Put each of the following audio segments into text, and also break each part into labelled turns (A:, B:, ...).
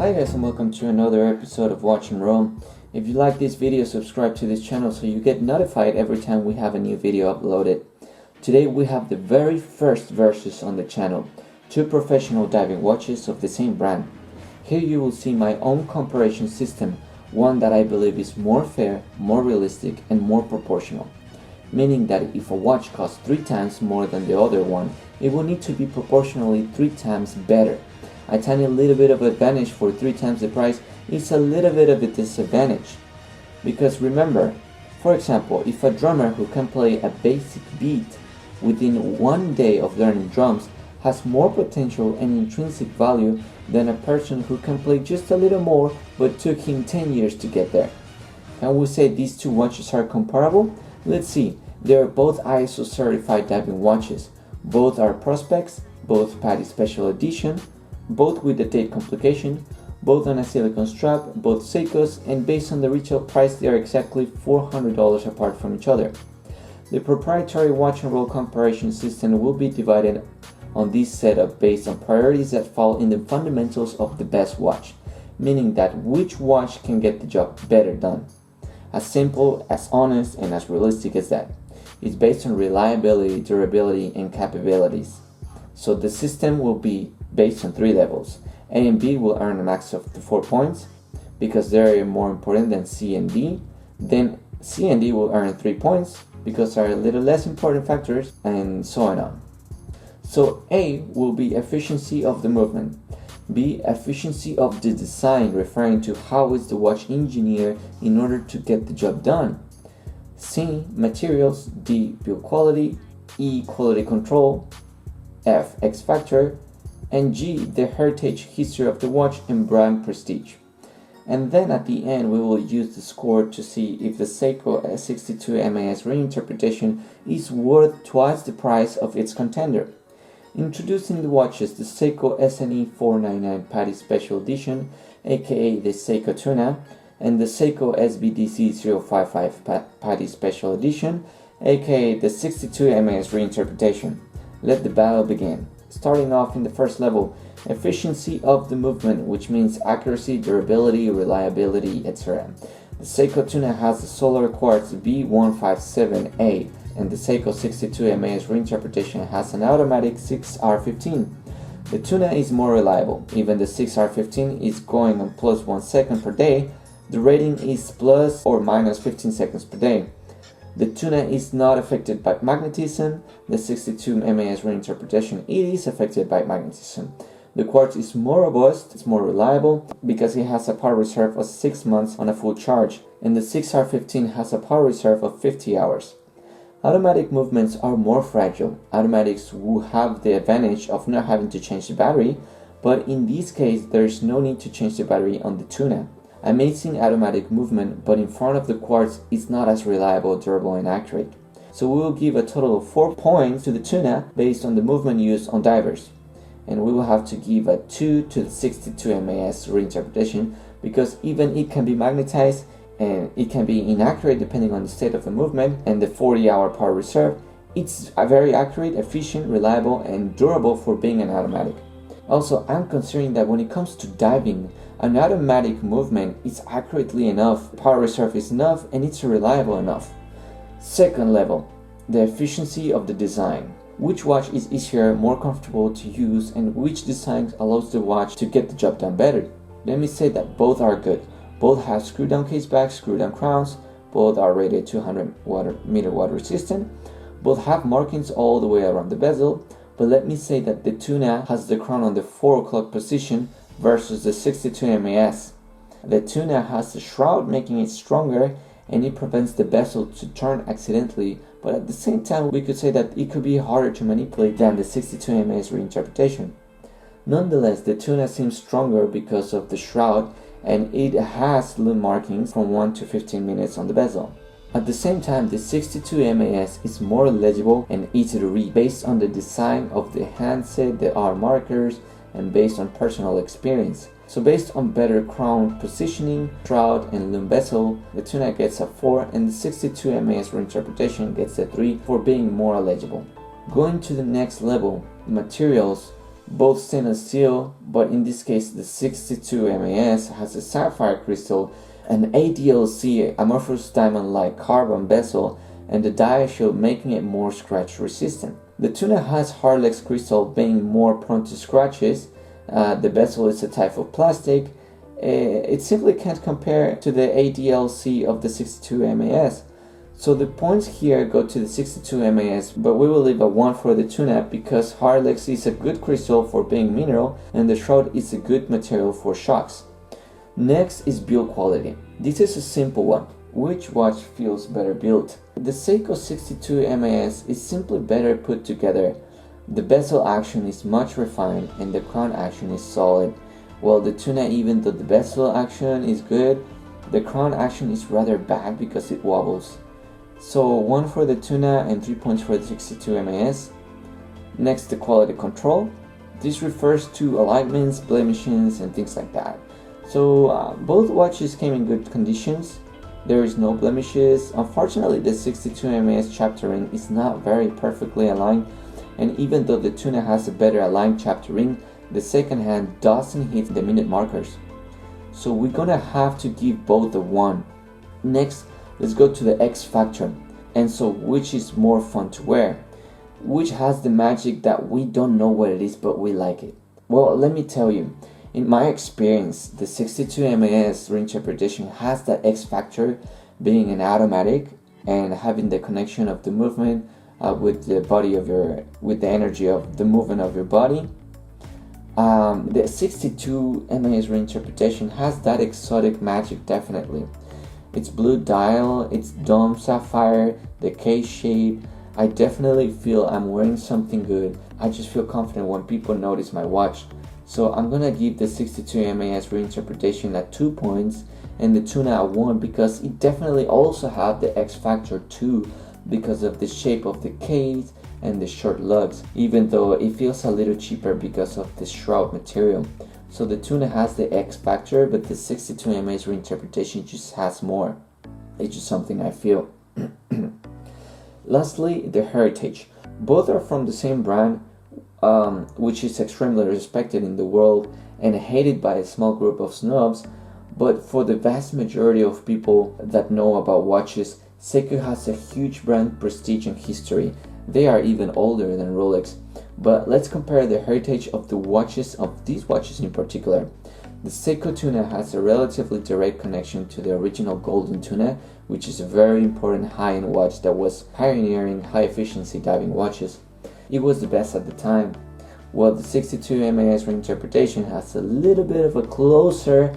A: Hi guys, and welcome to another episode of Watch and Roll. If you like this video, subscribe to this channel so you get notified every time we have a new video uploaded. Today we have the very first versus on the channel, two professional diving watches of the same brand. Here you will see my own comparison system, one that I believe is more fair, more realistic and more proportional. Meaning that if a watch costs 3 times more than the other one, it will need to be proportionally 3 times better. A tiny little bit of advantage for 3 times the price is a little bit of a disadvantage. Because remember, for example, if a drummer who can play a basic beat within 1 day of learning drums has more potential and intrinsic value than a person who can play just a little more but took him 10 years to get there. Can we say these two watches are comparable? Let's see. They are both ISO certified diving watches. Both are prospects, both PADI special edition, both with the date complication, both on a silicone strap, both Seikos, and based on the retail price they are exactly $400 apart from each other. The proprietary watch and roll comparison system will be divided on this setup based on priorities that fall in the fundamentals of the best watch, meaning that which watch can get the job better done. As simple, as honest, and as realistic as that. It's based on reliability, durability, and capabilities. So the system will be based on 3 levels. A and B will earn a max of 4 points because they are more important than C and D. Then C and D will earn 3 points because they are a little less important factors, and so on. So A will be efficiency of the movement. B, efficiency of the design, referring to how is the watch engineered in order to get the job done. C, materials. D, build quality. E, quality control. F, X factor. And G, the heritage, history of the watch, and brand prestige. And then at the end we will use the score to see if the Seiko S62 MAS reinterpretation is worth twice the price of its contender. Introducing the watches, the Seiko SNE499 PADI Special Edition, aka the Seiko Tuna, and the Seiko SBDC055 PADI Special Edition, aka the 62 MAS reinterpretation. Let the battle begin. Starting off in the first level, efficiency of the movement, which means accuracy, durability, reliability, etc. The Seiko Tuna has the solar quartz B157A, and the Seiko 62 MAS reinterpretation has an automatic 6R15. The Tuna is more reliable. Even the 6R15 is going on plus 1 second per day. The rating is plus or minus 15 seconds per day. The Tuna is not affected by magnetism. The 62 MAS reinterpretation, it is affected by magnetism. The quartz is more robust, it's more reliable because it has a power reserve of 6 months on a full charge, and the 6R15 has a power reserve of 50 hours. Automatic movements are more fragile. Automatics will have the advantage of not having to change the battery, but in this case there is no need to change the battery on the Tuna. Amazing automatic movement, but in front of the quartz is not as reliable, durable, and accurate. So we will give a total of 4 points to the Tuna based on the movement used on divers. And we will have to give a 2 to the 62 MAS reinterpretation because even it can be magnetized and it can be inaccurate depending on the state of the movement and the 40-hour power reserve. It's very accurate, efficient, reliable, and durable for being an automatic. Also, I'm considering that when it comes to diving, an automatic movement is accurately enough, power reserve is enough, and it's reliable enough. Second level, the efficiency of the design. Which watch is easier, more comfortable to use, and which design allows the watch to get the job done better? Let me say that both are good. Both have screw-down case backs, screw-down crowns, both are rated 200 meter water resistant, both have markings all the way around the bezel, but let me say that the Tuna has the crown on the 4 o'clock position versus the 62 MAS. The Tuna has the shroud making it stronger and it prevents the bezel to turn accidentally, but at the same time we could say that it could be harder to manipulate than the 62 MAS reinterpretation. Nonetheless, the Tuna seems stronger because of the shroud and it has loom markings from 1 to 15 minutes on the bezel. At the same time, the 62 MAS is more legible and easy to read based on the design of the handset, the R markers, and based on personal experience. So based on better crown positioning, shroud, and loom bezel, the Tuna gets a 4 and the 62 MAS reinterpretation gets a 3 for being more legible. Going to the next level, materials. both stainless steel, but in this case the 62 MAS has a sapphire crystal, an ADLC amorphous diamond-like carbon bezel, and the diashield, making it more scratch resistant. The Tuna has hardlex crystal, being more prone to scratches. The bezel is a type of plastic. It simply can't compare to the ADLC of the 62 MAS. So the points here go to the 62 MAS, but we will leave a 1 for the Tuna because hardlex is a good crystal for being mineral and the shroud is a good material for shocks. Next is build quality. This is a simple one. Which watch feels better built? The Seiko 62 MAS is simply better put together. The bezel action is much refined and the crown action is solid. While the Tuna, even though the bezel action is good, the crown action is rather bad because it wobbles. So 1 for the Tuna and 3 points for the 62 MAS. Next, the quality control. This refers to alignments, blemishes, and things like that. So both watches came in good conditions. There is no blemishes. Unfortunately, the 62 MAS chapter ring is not very perfectly aligned, and even though the Tuna has a better aligned chapter ring, the second hand doesn't hit the minute markers. So we're gonna have to give both a 1. Next, let's go to the X factor. And so which is more fun to wear? Which has the magic that we don't know what it is but we like it? Well, let me tell you. In my experience, the 62 MAS reinterpretation has that X factor, being an automatic and having the connection of the movement with the energy of the movement of your body. The 62 MAS reinterpretation has that exotic magic, definitely. It's blue dial, it's dome sapphire, the case shape. I definitely feel I'm wearing something good. I just feel confident when people notice my watch. So I'm gonna give the 62 MAS reinterpretation at 2 points and the Tuna at 1 because it definitely also have the X factor too, because of the shape of the case and the short lugs, even though it feels a little cheaper because of the shroud material. So the Tuna has the X factor, but the 62 MAS reinterpretation just has more. It's just something I feel. Lastly, the Heritage. Both are from the same brand, which is extremely respected in the world and hated by a small group of snobs, but for the vast majority of people that know about watches, Seiko has a huge brand prestige and history. They are even older than Rolex. But let's compare the heritage of the watches, of these watches in particular. The Seiko Tuna has a relatively direct connection to the original Golden Tuna, which is a very important high-end watch that was pioneering high-efficiency diving watches. It was the best at the time. While the 62 MAS reinterpretation has a little bit of a closer,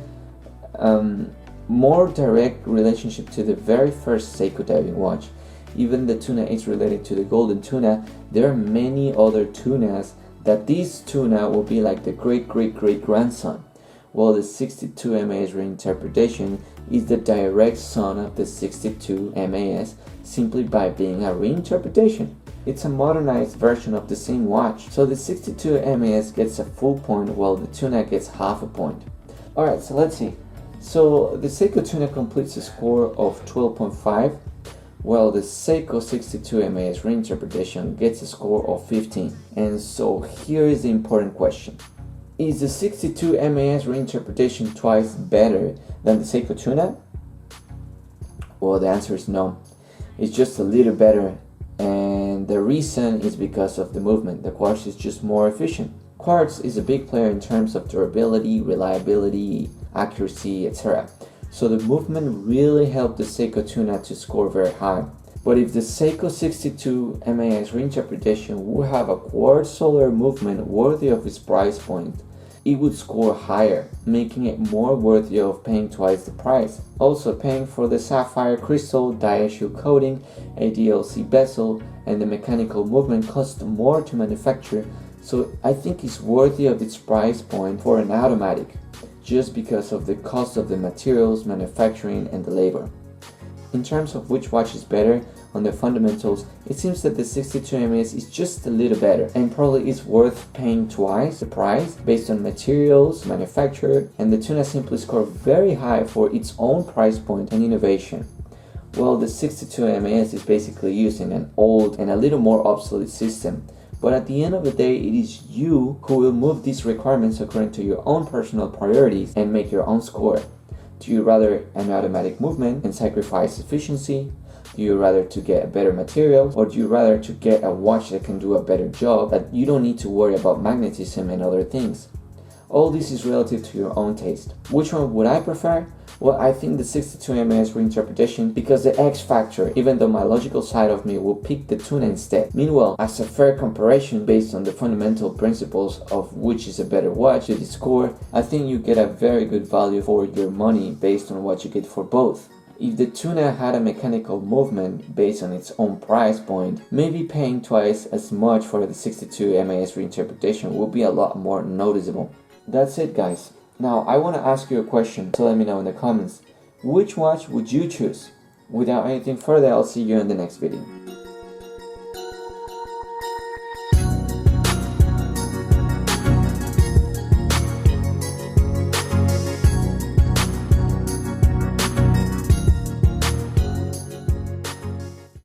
A: more direct relationship to the very first Seiko diving watch. Even the Tuna is related to the Golden Tuna. There are many other Tunas that this Tuna will be like the great-great-great-grandson, while the 62 MAS reinterpretation is the direct son of the 62 MAS simply by being a reinterpretation. It's a modernized version of the same watch. So the 62 MAS gets a full point while the Tuna gets half a point. Alright, so let's see. So the Seiko Tuna completes a score of 12.5, while the Seiko 62 MAS reinterpretation gets a score of 15. And so here is the important question. Is the 62 MAS reinterpretation twice better than the Seiko Tuna? Well, the answer is no. It's just a little better, and the reason is because of the movement. The quartz is just more efficient. Quartz is a big player in terms of durability, reliability, accuracy, etc. So the movement really helped the Seiko Tuna to score very high. But if the Seiko 62 MAS reinterpretation would have a quartz solar movement worthy of its price point, it would score higher, making it more worthy of paying twice the price. Also, paying for the sapphire crystal, diashield coating, ADLC bezel, and the mechanical movement cost more to manufacture, so I think it's worthy of its price point for an automatic, just because of the cost of the materials, manufacturing, and the labor. In terms of which watch is better on the fundamentals, it seems that the 62 MAS is just a little better and probably is worth paying twice the price based on materials, manufacturer, and the Tuna simply scored very high for its own price point and innovation. While the 62 MAS is basically using an old and a little more obsolete system, But at the end of the day, it is you who will move these requirements according to your own personal priorities and make your own score. Do you rather an automatic movement and sacrifice efficiency? Do you rather to get a better material, or do you rather to get a watch that can do a better job, that you don't need to worry about magnetism and other things? All this is relative to your own taste. Which one would I prefer? Well, I think the 62 MAS reinterpretation, because the X factor, even though my logical side of me will pick the Tuna instead. Meanwhile, as a fair comparison based on the fundamental principles of which is a better watch, the score, I think you get a very good value for your money based on what you get for both. If the Tuna had a mechanical movement based on its own price point, maybe paying twice as much for the 62 MAS reinterpretation would be a lot more noticeable. That's it, guys. Now I want to ask you a question, so let me know in the comments. Which watch would you choose? Without anything further, I'll see you in the next video.